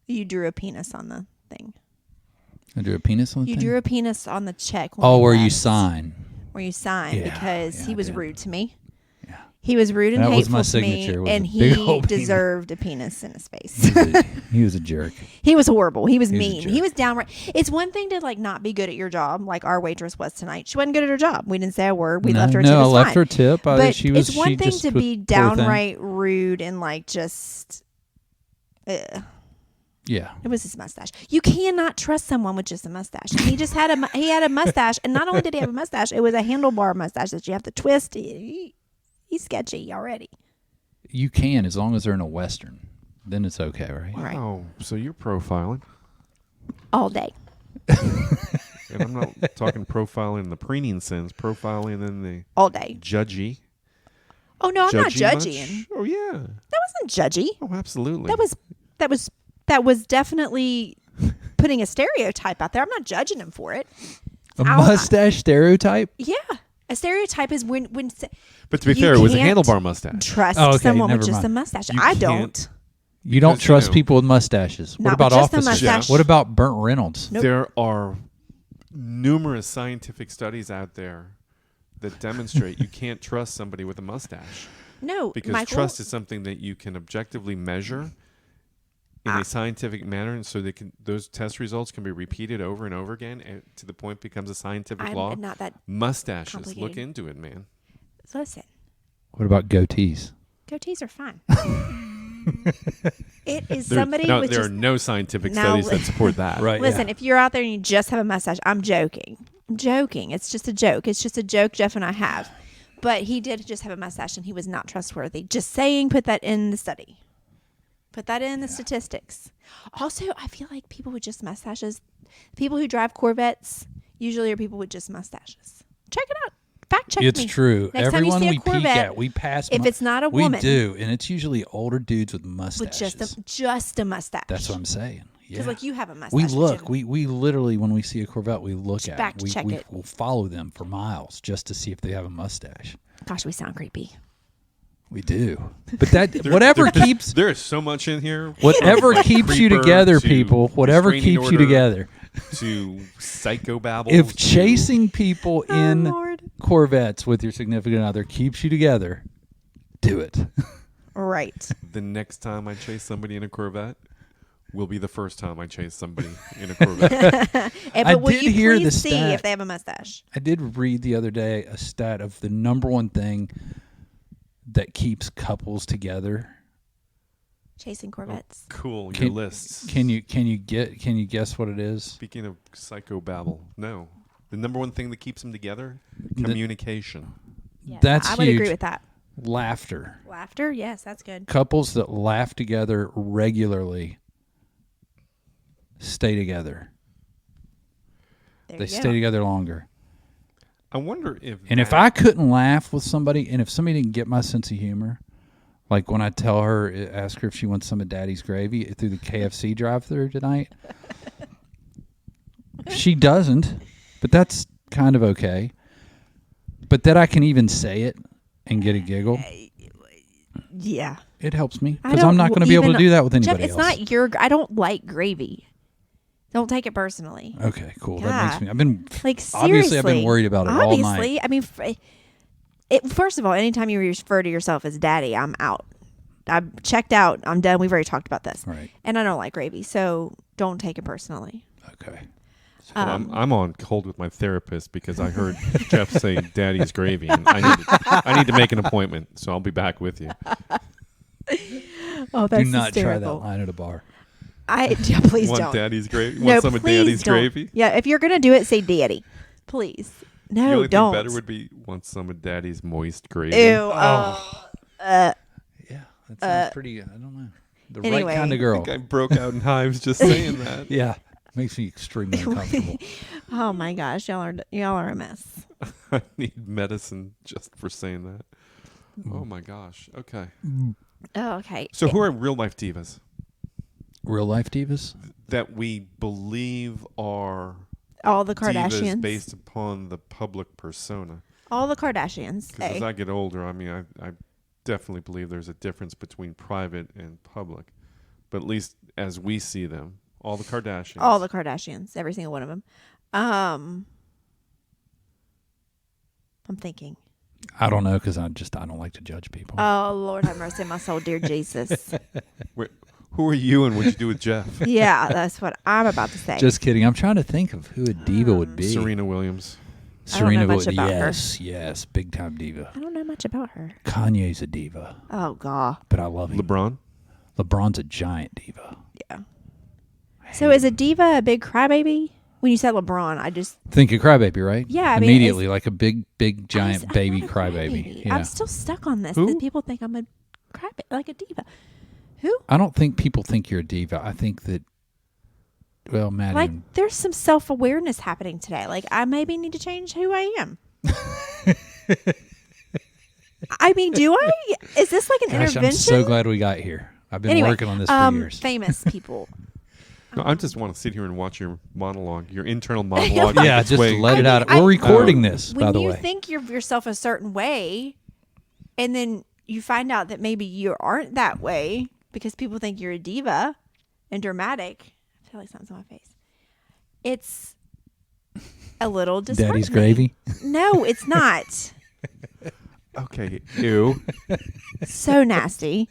You drew a penis on the thing. I drew a penis on the You thing? drew a penis on the check. When Oh, we where you left. sign. Where you signed Yeah, because yeah, he I was did. rude to me. Yeah. He was rude and That was hateful my to me, signature, was and a big he old penis. deserved a penis in his face. He was a jerk. He was horrible. He was He was a mean. jerk. He was downright. It's one thing to not be good at your job, like our waitress was tonight. She wasn't good at her job. We didn't say a word. We left her. No, tip. I It's left fine. her tip. But She was. it's one she thing just to was be poor thing. downright rude and just. Ugh. Yeah. It was his mustache. You cannot trust someone with just a mustache. And he just had he had a mustache, and not only did he have a mustache, it was a handlebar mustache that you have to twist. He's sketchy already. You can, as long as they're in a Western. Then it's okay, right? Right. Oh, so you're profiling, All day. and I'm not talking profiling in the preening sense. Profiling in the All day. judgy. Oh no, I'm not Judgy judging. much? Oh yeah. That wasn't judgy. Oh, absolutely. That was definitely putting a stereotype out there. I'm not judging him for it. A Ow. mustache stereotype? Yeah. A stereotype is when But to be you fair, it was a can't handlebar mustache. trust Oh, okay, someone with never just a mind. mustache. You I can't- don't. You don't Because, you trust know- people with mustaches. What Not about with just a officers? mustache. What about Burt Reynolds? Nope. There are numerous scientific studies out there that demonstrate you can't trust somebody with a mustache No, because Michael, trust is something that you can objectively measure in a scientific manner, and so those test results can be repeated over and over again, and to the point it becomes a scientific law. I'm not that. Mustaches, look complicated. into it, man. Listen, What about goatees? goatees are fine. It is There- somebody no, with there just. are no scientific Now studies li- that support that. Right. Listen, if you're out there and you just have a mustache, I'm joking. I'm joking. It's just a joke. It's just a joke Jeff and I have. But he did just have a mustache and he was not trustworthy. Just saying, put that in the study. Put that in the statistics. Also, I feel like people with just mustaches, people who drive Corvettes, usually are people with just mustaches. Check it out. Fact check It's me. true. Next time you Everyone see a we peek Corvette, at, we pass. if it's not a we woman do, and it's usually older dudes with with mustaches. just a mustache. That's what I'm saying. Because Yeah. you have a mustache. We but you look. have- We literally, when we see a Corvette, we look at fact it. check We it. will follow them for miles just to see if they have a mustache. Gosh, we sound creepy. We do. But that whatever keeps There is so much in here. whatever Like keeps you creeper together, to people. Whatever restraining keeps you order together. To psychobabble. If chasing people in Lord. Corvettes with your significant other keeps you together, do it. Right. the next time I chase somebody in a Corvette, will be the first time I chase somebody in a Corvette. But I will did you hear please the see stat. if they have a mustache? I did read the other day a stat of the number one thing that keeps couples together. Chasing Corvettes. Cool, Can- your lists. Can you guess what it is? Speaking of psychobabble, no. The number one thing that keeps them together? The- Communication. Yes, That's I would huge. agree with that. Laughter. Laughter, yes, that's good. Couples that laugh together regularly stay together. There They you go. stay together longer. I wonder if And if I couldn't laugh with somebody, and if somebody didn't get my sense of humor, like when I tell her, ask her if she wants some of Daddy's gravy through the KFC drive-thru tonight, she doesn't, but that's kind of okay. But that I can even say it and get a giggle, Yeah. it helps me I because don't I'm not going to be able to even- do that with Jeff, anybody it's else. not your. I don't like gravy. Don't take it personally. Okay, cool. That Yeah. makes me. I've been Like obviously seriously, I've been worried about it all night. I mean, first of all, anytime you refer to yourself as daddy, I'm out. I'm checked out. I'm done. We've already talked about this. Right. And I don't like gravy, so don't take it personally. Okay. Well, I'm on hold with my therapist because I heard Jeff say "Daddy's gravy," and I need to make an appointment, so I'll be back with you. Oh, that's Do not try that hysterical. line at a bar. Yeah, please Want don't. Daddy's gravy? No, Want some of please Daddy's don't. gravy? Yeah, if you're gonna do it, say daddy, please. The No, only don't. thing better would be want some of Daddy's moist gravy. Ew. Yeah, that sounds pretty. I don't know. The Anyway. right kind of I girl. think I broke out in hives just saying that. Yeah, makes me extremely uncomfortable. Oh my gosh, y'all are a mess. I need medicine just for saying that. Oh my gosh. Okay. Oh, okay. So who are real life divas Real life divas. that we believe are All the divas Kardashians. based upon the public persona? All the Kardashians. Because as A. I get older, I mean, I definitely believe there's a difference between private and public. But at least as we see them, all the Kardashians. All the Kardashians. Every single one of them. I'm thinking. I don't know because I don't like to judge people. Oh, Lord have mercy on my soul, dear Jesus. Who are you and what'd you do with Jeff? Yeah, that's what I'm about to say. Just kidding. I'm trying to think of who a diva would be. Serena Williams. I don't know much Williams. about her. Yes, big time diva. I don't know much about her. Kanye's a diva, Oh, God. but I love him. LeBron? LeBron's a giant diva. Yeah. So is a diva a big crybaby? When you said LeBron, I just Think of crybaby, right? Yeah, I mean, immediately like a big giant I'm baby not a crybaby. Yeah. I'm still stuck on this. Who? That people think I'm a crybaby, like a diva. Who? I don't think people think you're a diva. I think that, well, Maddie. Like, there's some self-awareness happening today. Like, I maybe need to change who I am. I mean, do I? Is this like an Gosh, intervention? I'm so glad we got here. I've been Anyway, working on this for years. Famous people. No, I just want to sit here and watch your monologue, your internal monologue. Yeah, make its just way. let it I out. mean, We're recording I- this, When by the you way. think you're yourself a certain way, and then you find out that maybe you aren't that way because people think you're a diva and dramatic. I feel like something's on my face. It's a little disheartening. Daddy's gravy. No, it's not. Okay, ew. So nasty.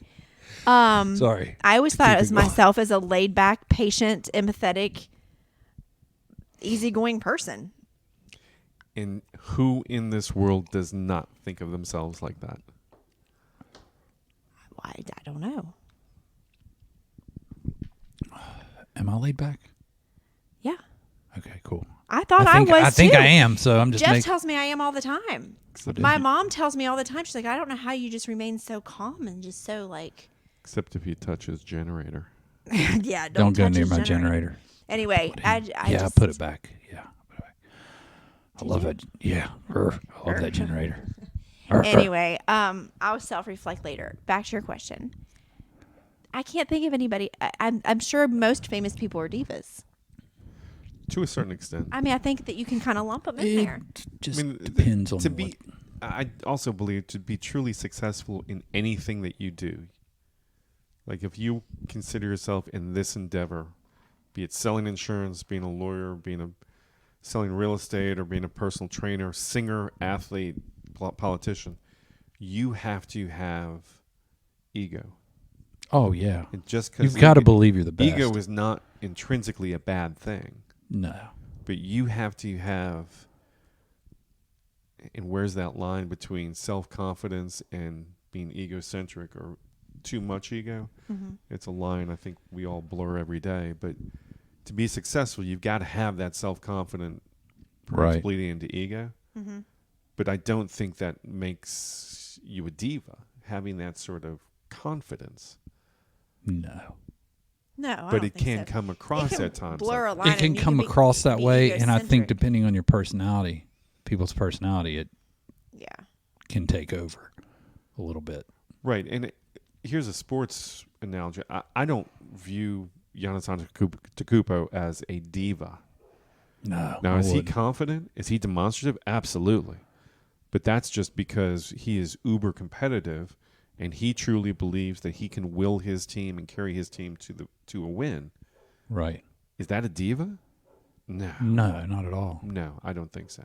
Sorry. I always thought Keep it was it going. myself as a laid back, patient, empathetic, easygoing person. And who in this world does not think of themselves like that? I don't know. Am I laid back? Yeah. Okay, cool. I thought I, was I think too. I am, so I'm just Jeff making. tells me I am all the time. Except, My mom tells me all the time. She's like, I don't know how you just remain so calm and just so like, except if you touch his generator. yeah. Don't go touch near his my generator. Anyway, I Yeah, just, put it back. Yeah, put it back. I Did love you? that. Yeah, I love that generator. Anyway, I'll self-reflect later. Back to your question. I can't think of anybody. I'm sure most famous people are divas. To a certain extent. I mean, I think that you can kind of lump them in there. It just I mean, depends on to what. be. I also believe to be truly successful in anything that you do. Like if you consider yourself in this endeavor, be it selling insurance, being a lawyer, selling real estate, or being a personal trainer, singer, athlete, politician, you have to have ego. Oh yeah. And just because You've got to believe you're the best. ego is not intrinsically a bad thing, No. but you have to have. And where's that line between self-confidence and being egocentric or too much ego? Mm-hmm. It's a line I think we all blur every day. But to be successful, you've got to have that self-confident, perhaps Right. bleeding into ego. Mm-hmm. But I don't think that makes you a diva, having that sort of confidence. No. No, I But don't it think can so. come across It can at times. blur like a line. It can and you come be- across that be way, and I think egocentric. depending on your personality, people's personality, it Yeah. can take over a little bit. Right. And here's a sports analogy. I don't view Giannis Antetokounmpo as a diva. No. Now, I is he wouldn't. confident? Is he demonstrative? Absolutely. But that's just because he is uber competitive and he truly believes that he can will his team and carry his team to a win. Right. Is that a diva? No. No, not at all. No, I don't think so.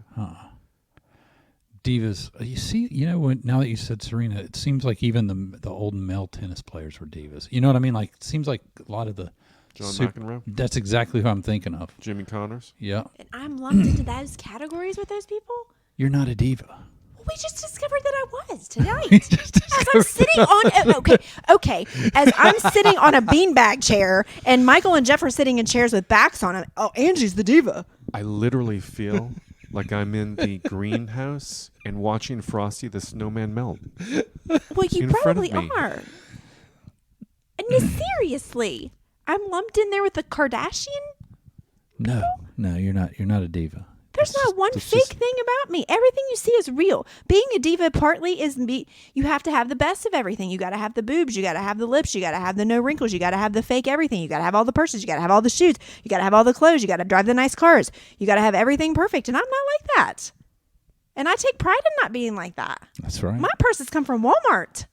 Divas. You see, now that you said Serena, it seems like even the old male tennis players were divas. You know what I mean? Like, it seems like a lot of the John McEnroe? That's exactly who I'm thinking of. Jimmy Connors? Yeah. And I'm lumped into those categories with those people? You're not a diva. Well, we just discovered that I was tonight. As I'm sitting on okay. As I'm sitting on a beanbag chair, and Michael and Jeff are sitting in chairs with backs on them. Oh, Angie's the diva. I literally feel like I'm in the greenhouse and watching Frosty the Snowman melt. Well, you In front of probably me. are. And no, seriously, I'm lumped in there with the Kardashian. No, you're not. You're not a diva. There's not one fake thing about me. Everything you see is real. Being a diva partly is me. You have to have the best of everything. You got to have the boobs. You got to have the lips. You got to have the no wrinkles. You got to have the fake everything. You got to have all the purses. You got to have all the shoes. You got to have all the clothes. You got to drive the nice cars. You got to have everything perfect. And I'm not like that. And I take pride in not being like that. That's right. My purses come from Walmart.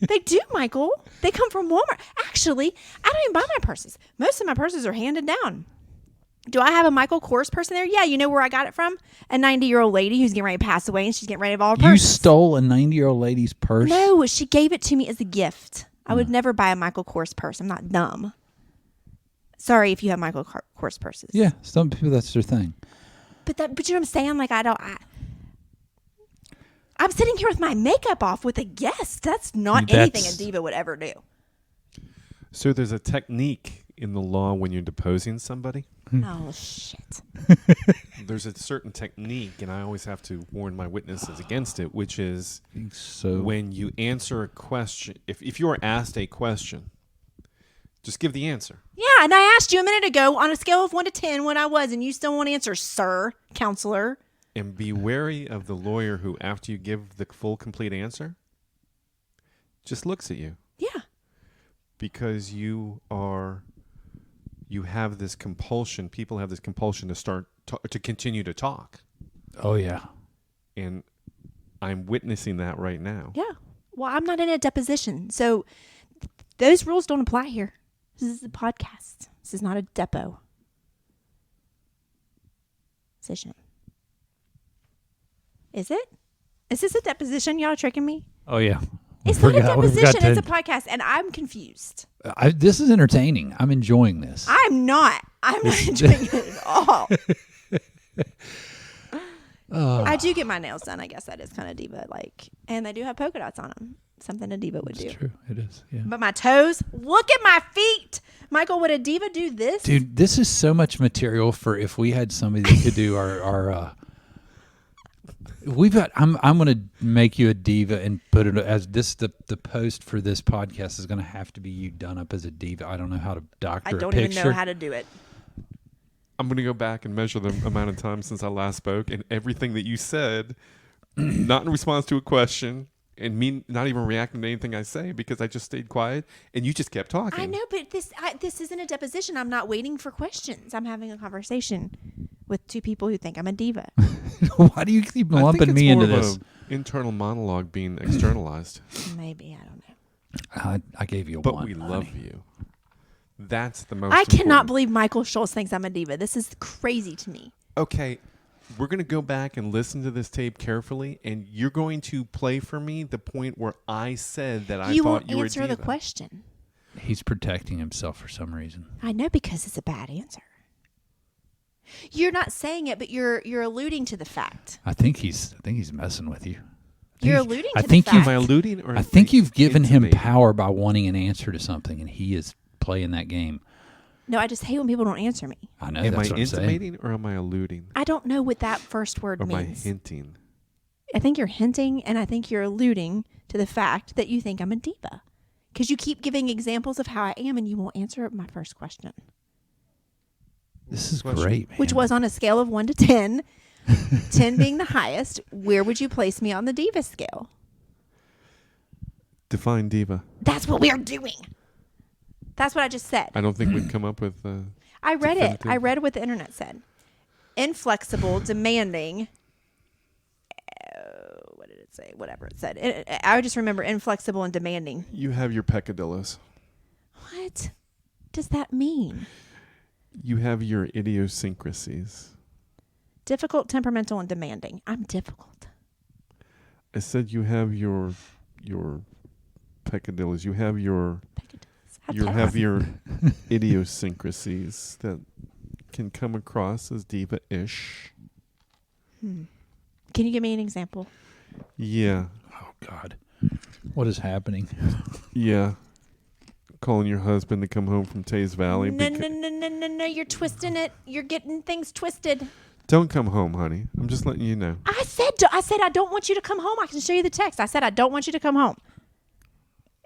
They do, Michael. They come from Walmart. Actually, I don't even buy my purses. Most of my purses are handed down. Do I have a Michael Kors purse in there? Yeah, you know where I got it from? A 90-year-old lady who's getting ready to pass away, and she's getting ready to have all her You purses. stole a 90-year-old lady's purse? No, she gave it to me as a gift. I would never buy a Michael Kors purse. I'm not dumb. Sorry if you have Michael Kors purses. Yeah, some people, that's their thing. But you know what I'm saying? Like, I'm sitting here with my makeup off with a guest. That's not anything a diva would ever do. So there's a technique in the law when you're deposing somebody. Oh, shit. There's a certain technique, and I always have to warn my witnesses against it, which is So when you answer a question, if you are asked a question, just give the answer. Yeah, and I asked you a minute ago on a scale of 1 to 10 what I was, and you still won't answer, sir, counselor. And be wary of the lawyer who, after you give the full, complete answer, just looks at you. Yeah. Because you have this compulsion, people have this compulsion to continue to talk. Oh, yeah. And I'm witnessing that right now. Yeah. Well, I'm not in a deposition, so those rules don't apply here. This is a podcast. This is not a deposition. Is it? Is this a deposition? Y'all are tricking me? Oh, yeah. It's not a We've got deposition. It's a podcast, and I'm confused. This is entertaining. I'm enjoying this. I'm not enjoying it at all. I do get my nails done. I guess that is kind of diva-like. And they do have polka dots on them. Something a diva would do. It's true. It is. Yeah. But my toes, look at my feet. Michael, would a diva do this? Dude, this is so much material for if we had somebody that could do our we've got I'm going to make you a diva and put it as this the post for this podcast is going to have to be you done up as a diva. I don't know how to doctor I don't a picture. even know how to do it. I'm going to go back and measure the amount of time since I last spoke, and everything that you said, not in response to a question, and me not even reacting to anything I say because I just stayed quiet, and you just kept talking. I know, but this isn't a deposition. I'm not waiting for questions. I'm having a conversation with two people who think I'm a diva. Why do you keep I think lumping it's me more into of this? a internal monologue being externalized. Maybe, I don't know. I gave you a But one. we honey. love you. That's the most I cannot important. believe Mychal Schulz thinks I'm a diva. This is crazy to me. Okay, we're going to go back and listen to this tape carefully, and you're going to play for me the point where I said that I thought you were a diva. You won't answer the question. He's protecting himself for some reason. I know, because it's a bad answer. You're not saying it, but you're alluding to the fact. I think he's messing with you. You're alluding to the think fact. Am I alluding, or I think you've given him intimating? power by wanting an answer to something, and he is playing that game. No, I just hate when people don't answer me. I know. Am I That's what I'm saying. intimating or am I alluding? I don't know what that first word Or am I means. hinting? I think you're hinting, and I think you're alluding to the fact that you think I'm a diva. Because you keep giving examples of how I am, and you won't answer my first question. This is Question. great, man. Which was on a scale of 1 to 10, 10 being the highest. Where would you place me on the diva scale? Define diva. That's what we're doing. That's what I just said. I don't think we've come up with. I read it. definitive. I read what the internet said. Inflexible, demanding. What did it say? Whatever it said. I just remember inflexible and demanding. You have your peccadillos. What does that mean? You have your idiosyncrasies. Difficult, temperamental, and demanding. I'm difficult. I said you have your peccadillos. You have your idiosyncrasies that can come across as diva-ish. Can you give me an example? Yeah. Oh God, what is happening? Yeah. Calling your husband to come home from Tays Valley. No. You're twisting it. You're getting things twisted. Don't come home, honey. I'm just letting you know. I said I don't want you to come home. I can show you the text. I said I don't want you to come home.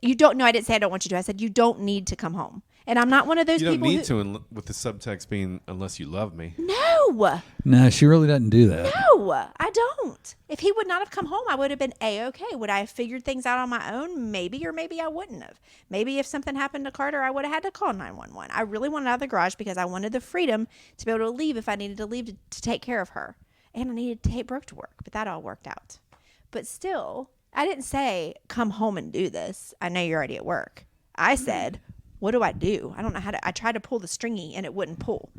You don't. No, I didn't say I don't want you to. I said you don't need to come home. And I'm not one of those You people don't need to, with the subtext being unless you love me. No. No, she really doesn't do that. No, I don't. If he would not have come home, I would have been A-okay. Would I have figured things out on my own? Maybe, or maybe I wouldn't have. Maybe if something happened to Carter, I would have had to call 911. I really wanted out of the garage because I wanted the freedom to be able to leave if I needed to leave to take care of her. And I needed to take Brooke to work, but that all worked out. But still, I didn't say, come home and do this. I know you're already at work. I said, what do? I don't know how to. I tried to pull the stringy and it wouldn't pull.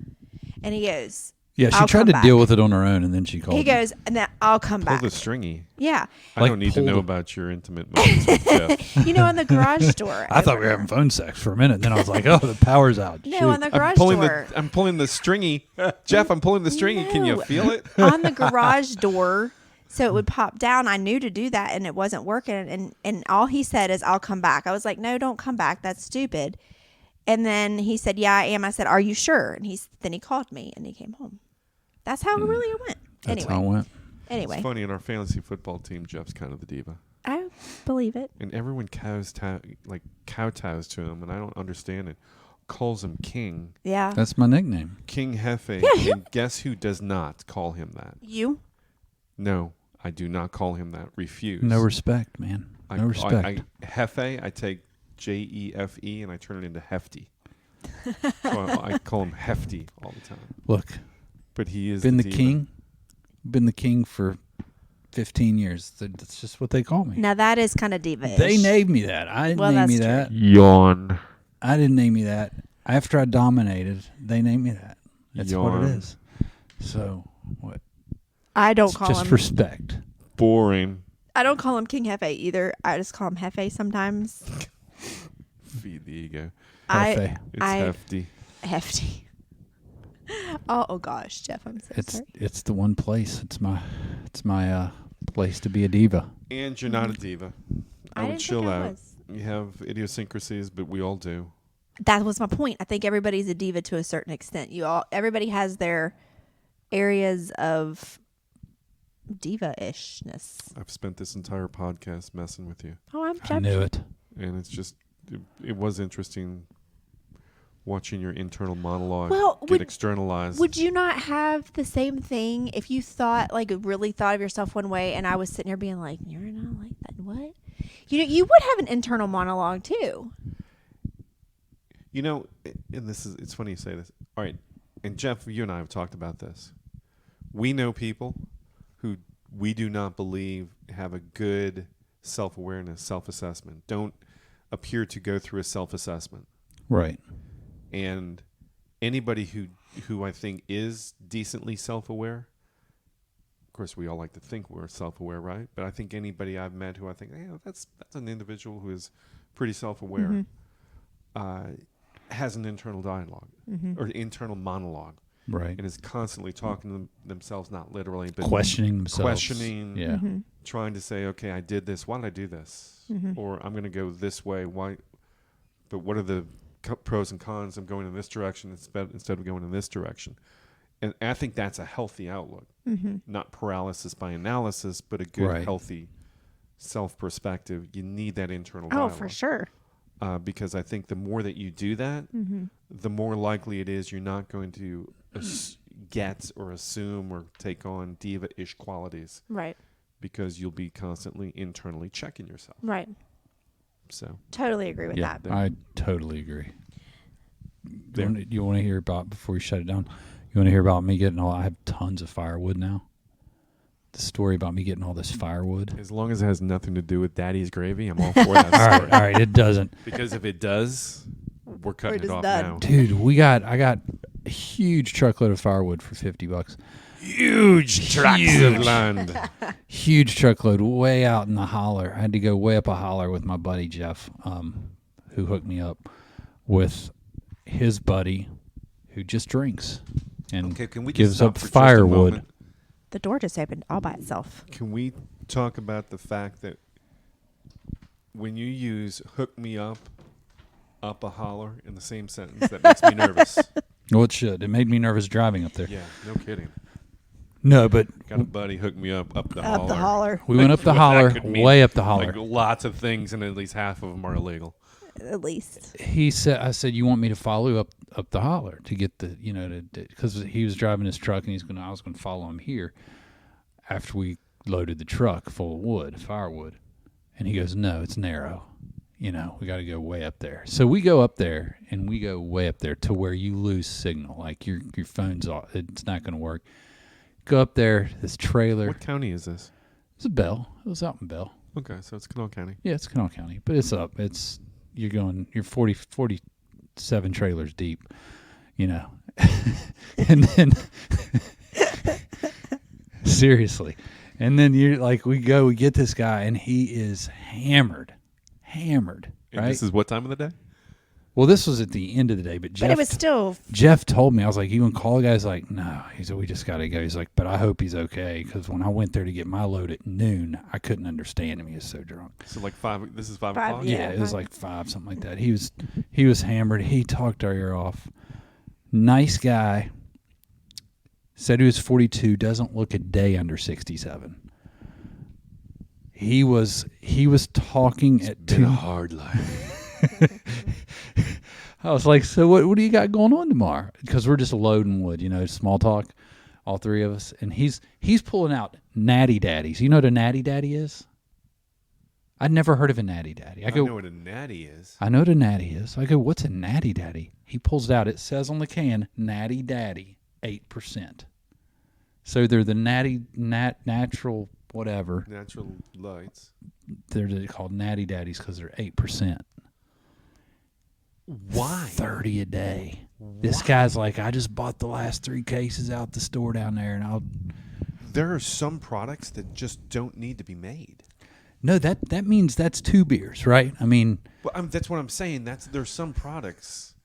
And he goes, Yeah, she I'll tried come to back. deal with it on her own, and then she called. He me. goes, and then I'll come Pull back. the stringy. Yeah. I Like don't need to pull know the- about your intimate moments with Jeff. You know, in the garage door. I thought we were having phone sex for a minute, and then I was like, "Oh, the power's out." No, Shoot. on the garage door. I'm pulling the stringy. Jeff, I'm pulling the stringy. Can you No. feel it? On the garage door, so it would pop down. I knew to do that, and it wasn't working. And all he said is, "I'll come back." I was like, "No, don't come back. That's stupid." And then he said, "Yeah, I am." I said, "Are you sure?" And then he called me, and he came home. That's how it really went. That's Anyway, how it went. anyway, It's funny, in our fantasy football team, Jeff's kind of the diva. I believe it. And everyone kowtows to him, and I don't understand it. Calls him King. Yeah. That's my nickname. King Hefe. Yeah. And guess who does not call him that? You? No, I do not call him that. Refuse. No respect, man. No respect. Hefe, I take Jefe and I turn it into Hefty. So I call him Hefty all the time. Look, But he is been the diva. king. Been the king for 15 years. That's just what they call me. Now that is kind of diva-ish. They named me that. I didn't Well, name me that's that. Yawn. I didn't name me that. After I dominated, they named me that. That's what Yawn. it is. So what? I don't It's call just him. respect. Boring. I don't call him King Hefe either. I just call him Hefe sometimes. Feed the ego. Hefe. It's I hefty. hefty. Oh gosh, Jeff, I'm so sorry. It's the one place. It's my place to be a diva. And you're not a diva. I would didn't chill think I out. was. You have idiosyncrasies, but we all do. That was my point. I think everybody's a diva to a certain extent. Everybody has their areas of diva-ishness. I've spent this entire podcast messing with you. Oh, I'm I Jeff. knew it. And it's just, it was interesting watching your internal monologue Well, get externalized. Would you not have the same thing if you really thought of yourself one way, and I was sitting here being like, "You're not like that." What? You would have an internal monologue too. You know, and it's funny you say this. All right. And Jeff, you and I have talked about this. We know people who we do not believe have a good self-awareness, self-assessment, don't appear to go through a self-assessment. Right. And anybody who I think is decently self-aware course, we all like to think we're self-aware, right? But I think anybody I've met who I think, hey, that's an individual who is pretty self-aware, has an internal dialogue or internal monologue. Right. And is constantly talking to themselves, not literally, but Questioning themselves. Questioning, Yeah. trying to say, okay, I did this. Why did I do this? Or I'm going to go this way. Why? But what are the pros and cons? I'm going in this direction instead of going in this direction. And I think that's a healthy outlook. Not paralysis by analysis, but a good, healthy self-perspective. You need that internal dialogue. Oh, for sure. Because I think the more that you do that, the more likely it is you're not going to get or assume or take on diva-ish qualities. Right. Because you'll be constantly internally checking yourself. Right. So totally agree with that. I totally agree. You want to hear about, before you shut it down, you want to hear about me getting I have tons of firewood now. The story about me getting all this firewood. As long as it has nothing to do with Daddy's gravy, I'm all for that story. All right, it doesn't. Because if it does, we're cutting it off done. now. Dude, I got a huge truckload of firewood for $50. Huge tracts of land. Huge truckload way out in the holler. I had to go way up a holler with my buddy Jeff, who hooked me up with his buddy who just drinks and can we just gives stop up for just a firewood. moment? The door just opened all by itself. Can we talk about the fact that when you use hook me up a holler in the same sentence, that makes me nervous. Well, it should. It made me nervous driving up there. Yeah, no kidding. No, but Got a buddy hook me up the holler. Up the holler. we went up the What that holler, could mean. way up the holler. Like lots of things, and at least half of them are illegal. At least. I said, you want me to follow you up the holler to get the, because he was driving his truck and I was going to follow him here after we loaded the truck full of firewood. And he goes, no, it's narrow. We got to go way up there. So we go up there and we go way up there to where you lose signal. Like your phone's off. It's not going to work. Go up there, this trailer. What county is this? It's a Bell. It was out in Bell. Okay, so it's Kanawha County. Yeah, it's Kanawha County, but it's up. You're 47 trailers deep, and then seriously, and then you're like, we get this guy and he is hammered, And right? this is what time of the day? Well, this was at the end of the day, but But it was still. Jeff told me, I was like, you want to call the guy? He's like, no. He said, we just got to go. He's like, but I hope he's okay. Because when I went there to get my load at noon, I couldn't understand him. He was so drunk. So like 5, this is 5 5, o'clock? yeah. It was like 5, something like that. He was hammered. He talked our ear off. Nice guy. Said he was 42, doesn't look a day under 67. He was talking at Been a hard life. I was like, so what do you got going on tomorrow? Because we're just loading wood, small talk, all three of us. And he's pulling out natty daddies. You know what a natty daddy is? I'd never heard of a natty daddy. I know what a natty is. I know what a natty is. I go, what's a natty daddy? He pulls it out. It says on the can, natty daddy, 8%. So they're the natural whatever. Natural lights. They're called natty daddies because they're 8%. Why? 30 a day. This guy's like, I just bought the last 3 cases out the store down there, and There are some products that just don't need to be made. No, that means that's 2 beers, right? I mean, Well, that's what I'm saying. There's some products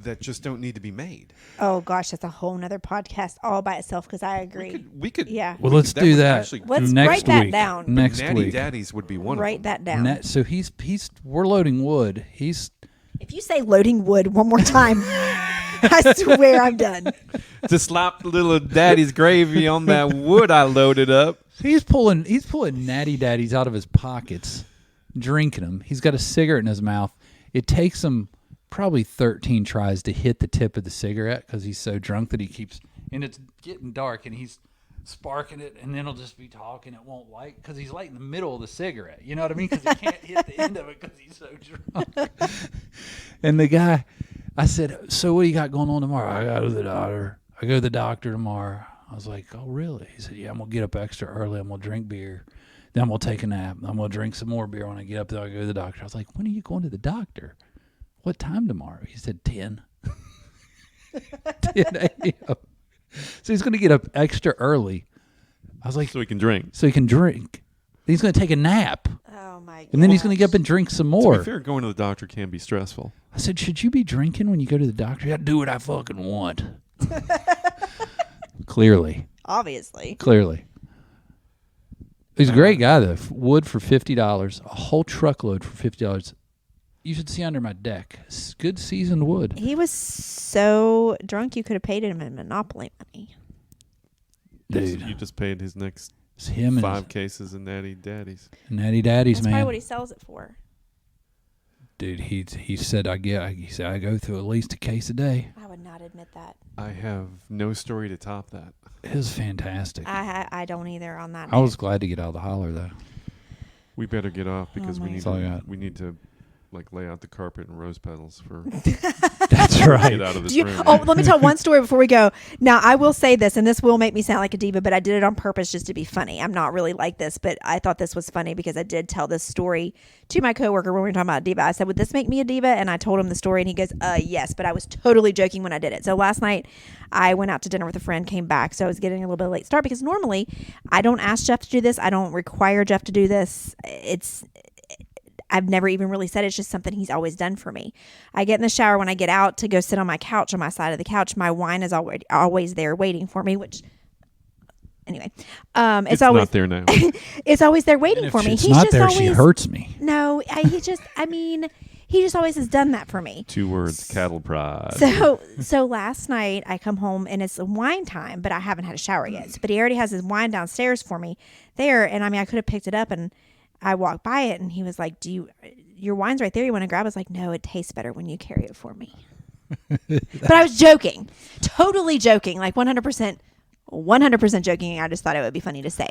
that just don't need to be made. Oh gosh, that's a whole nother podcast all by itself. Because I agree. We could. Yeah. well, let's do would that. actually- Let's next write that week. down. Next Natty week. Daddies would be one Write of them. that down. So we're loading wood. If you say loading wood one more time, I swear I'm done. To slap little Daddy's gravy on that wood I loaded up. He's pulling natty daddies out of his pockets, drinking them. He's got a cigarette in his mouth. It takes him probably 13 tries to hit the tip of the cigarette because he's so drunk that he keeps. And it's getting dark, and he's sparking it, and then he'll just be talking. It won't light because he's lighting the middle of the cigarette. You know what I mean? Because he can't hit the end of it because he's so drunk. And the guy, I said, "So what do you got going on tomorrow?" I go to the doctor. Tomorrow. I was like, "Oh, really?" He said, "Yeah, I'm gonna get up extra early. I'm gonna drink beer. Then I'm gonna take a nap. I'm gonna drink some more beer when I get up there. I go to the doctor." I was like, "When are you going to the doctor? What time tomorrow?" He said, 10. 10 a.m. So he's gonna get up extra early I was like, So he can drink. so he can drink. He's going to take a nap. Oh my god. And then he's going to get up and drink some To more. be fair, going to the doctor can be stressful. I said, should you be drinking when you go to the doctor? You got to do what I fucking want. Clearly. Obviously. He's a great guy, though. Wood for $50. A whole truckload for $50. You should see under my deck. Good seasoned wood. He was so drunk you could have paid him in Monopoly money. Dude. You just paid his next It's him and 5 cases of Natty Daddies. Natty Daddies, That's man. probably what he sells it for. Dude, he said I go through at least a case a day. I would not admit that. I have no story to top that. It was fantastic. I don't either on that. I was glad to get out of the holler though. We better get off because Oh we my need God. we need to like lay out the carpet and rose petals for That's right. get out of this Do you, room. let me tell one story before we go. Now, I will say this, and this will make me sound like a diva, but I did it on purpose just to be funny. I'm not really like this, but I thought this was funny because I did tell this story to my coworker when we were talking about diva. I said, would this make me a diva? And I told him the story, and he goes, yes, but I was totally joking when I did it. So last night, I went out to dinner with a friend, came back, so I was getting a little bit late start because normally I don't ask Jeff to do this. I don't require Jeff to do this. I've never even really said it. It's just something he's always done for me. I get in the shower when I get out to go sit on my couch on my side of the couch. My wine is always there waiting for me, which anyway, it's always not there now. it's always there waiting And if for me. it's He's not just there, always, she hurts me. No, he just always has done that for me. 2 words: cattle prod. So last night I come home and it's wine time, but I haven't had a shower yet. But he already has his wine downstairs for me there, and I could have picked it up and I walked by it and he was like, your wine's right there. You want to grab it? I was like, no, it tastes better when you carry it for me. But I was joking, totally joking, like 100% joking. I just thought it would be funny to say.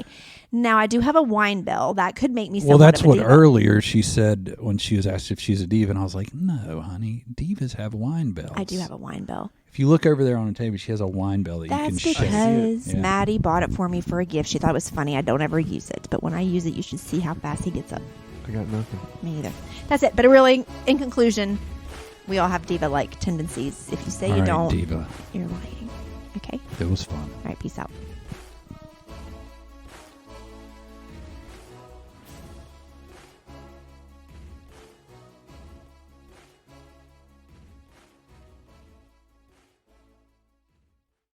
Now I do have a wine bill that could make me Well, somewhat that's of a what diva. earlier she said when she was asked if she's a diva, and I was like, no, honey, divas have wine bells. I do have a wine bill. If you look over there on the table, she has a wine bell that you That's can shake. because Yeah. Maddie bought it for me for a gift. She thought it was funny. I don't ever use it, but when I use it, you should see how fast he gets up. I got nothing. Me either. That's it. But really, in conclusion, we all have diva-like tendencies. If you say All you right, don't, diva. you're lying. Okay? It was fun. All right, peace out.